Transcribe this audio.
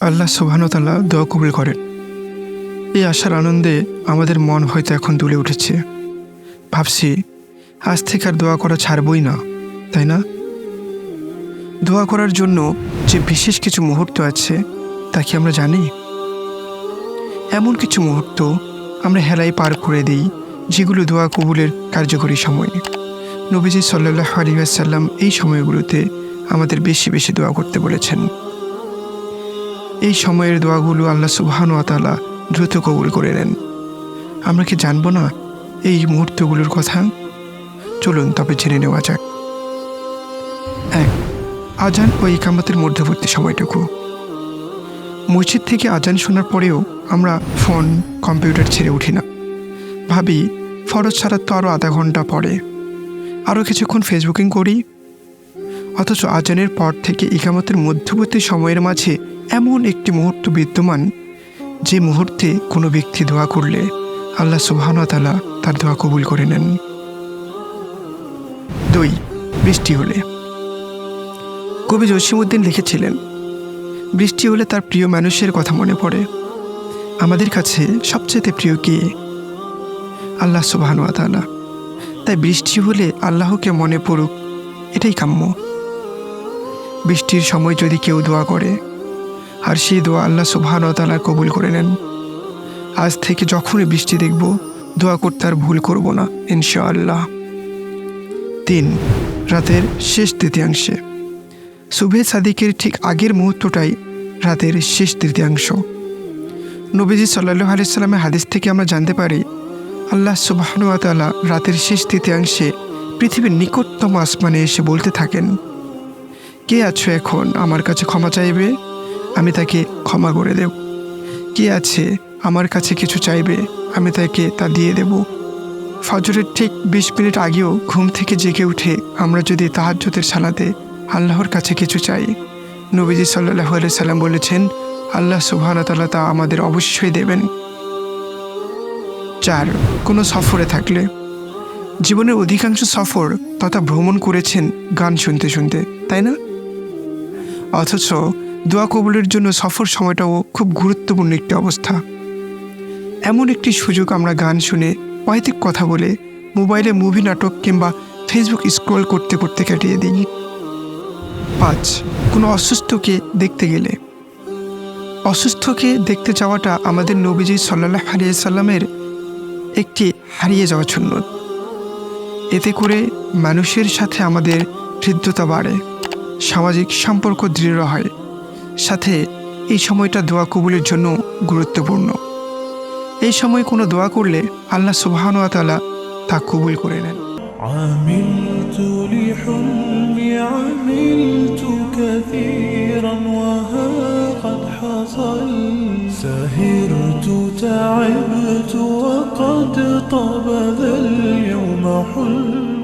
আল্লাহ সুবহানাহু ওয়া তাআলা দোয়া কবুল করেন। এই আশার আনন্দে আমাদের মন হয়তো এখন দুলে উঠেছে। ভাবছি আজ থেকে আর দোয়া করা ছাড়বই না, তাই না? দোয়া করার জন্য যে বিশেষ কিছু মুহূর্ত আছে তা কি আমরা জানি? এমন কিছু মুহূর্ত আমরা হেলায় পার করে দিই যেগুলো দোয়া কবুলের কার্যকরী সময়। নবীজি সাল্লাল্লাহু আলাইহি ওয়াসাল্লাম এই সময়গুলোতে আমাদের বেশি বেশি দোয়া করতে বলেছেন। এই সময়ের দোয়াগুলো আল্লাহ সুবহানাহু ওয়া তাআলা দ্রুত কবুল করে নেন। আমরা কি জানবো না এই মুহূর্তগুলোর কথা? চলুন তবে জেনে নেওয়া যাক। ১. আজান ও ইকামতের মধ্যবর্তী সময়টুকু। মসজিদ থেকে আজান শোনার পরেও আমরা ফোন, কম্পিউটার ছেড়ে উঠি না। ভাবি ফরজ ছাড়ার তো আরও আধা ঘন্টা পরে, আরও কিছুক্ষণ ফেসবুকিং করি। অথচ আজানের পর থেকে ইকামতের মধ্যবর্তী সময়ের মাঝে এমন একটি মুহূর্ত বিদ্যমান যে মুহূর্তে কোনো ব্যক্তি দোয়া করলে আল্লাহ সুবহানাহু ওয়া তাআলা তার দোয়া কবুল করে নেন। ২. বৃষ্টি হলে। কবি জসিমউদ্দিন লিখেছিলেন, বৃষ্টি হলে তার প্রিয় মানুষের কথা মনে পড়ে। আমাদের কাছে সবচেয়ে প্রিয় কে? আল্লাহ সুবহানাহু ওয়া তাআলা। তাই বৃষ্টি হলে আল্লাহকে মনে পড়ুক, এটাই কাম্য। বৃষ্টির সময় যদি কেউ দোয়া করে আর সেই দোয়া আল্লাহ সুবহানাহু ওয়া তাআলা কবুল করে নেন, আজ থেকে যখনই বৃষ্টি দেখব দোয়া করতে আর ভুল করব না ইনশাআল্লাহ। ৩. রাতের শেষ তৃতীয়াংশে। সুবহে সাদিকের ঠিক আগের মুহূর্তটাই রাতের শেষ তৃতীয়াংশ। নবীজি সাল্লাল্লাহু আলাইহি সাল্লামের হাদিস থেকে আমরা জানতে পারি, আল্লাহ সুবহানাহু ওয়া তাআলা রাতের শেষ তৃতীয়াংশে পৃথিবীর নিকটতম আসমানে এসে বলতে থাকেন, কে আছো এখন আমার কাছে ক্ষমা চাইবে, আমি তাকে ক্ষমা করে দেব। কে আছে আমার কাছে কিছু চাইবে, আমি তাকে তা দিয়ে দেব। ফজরের ঠিক ২০ মিনিট আগেও ঘুম থেকে জেগে উঠে আমরা যদি তাহাজ্জুদের সালাতে আল্লাহর কাছে কিছু চাই, নবীজি সাল্লাল্লাহু আলাইহি সাল্লাম বলেছেন, আল্লাহ সুবহানাহু ওয়া তাআলা তা আমাদের অবশ্যই দেবেন। ৪. কোনো সফরে থাকলে। জীবনের অধিকাংশ সফর তথা ভ্রমণ করেছেন গান শুনতে শুনতে, তাই না? অথচ দোয়া কবুলের জন্য সফর সময়টাও খুব গুরুত্বপূর্ণ একটি অবস্থা। এমন একটি সুযোগ আমরা গান শুনে, পৈতৃক কথা বলে, মোবাইলে মুভি, নাটক কিংবা ফেসবুক স্ক্রল করতে করতে কাটিয়ে দিই। ৫. কোনো অসুস্থকে দেখতে গেলে। অসুস্থকে দেখতে যাওয়াটা আমাদের নবীজি সাল্লাল্লাহু আলাইহি সাল্লামের একটি হারিয়ে যাওয়া সুন্নত। এতে করে মানুষের সাথে আমাদের হৃদ্যতা বাড়ে, সামাজিক সম্পর্ক দৃঢ় হয়, সাথে এই সময়টা দোয়া কবুলের জন্য গুরুত্বপূর্ণ। এই সময় কোনো দোয়া করলে আল্লাহ সুবহানাহু ওয়া তাআলা তা কবুল করে নেন। عملت لحلمي عملت كثيرا وها قد حصل سهرت تعبت وقد طاب ذا اليوم حلم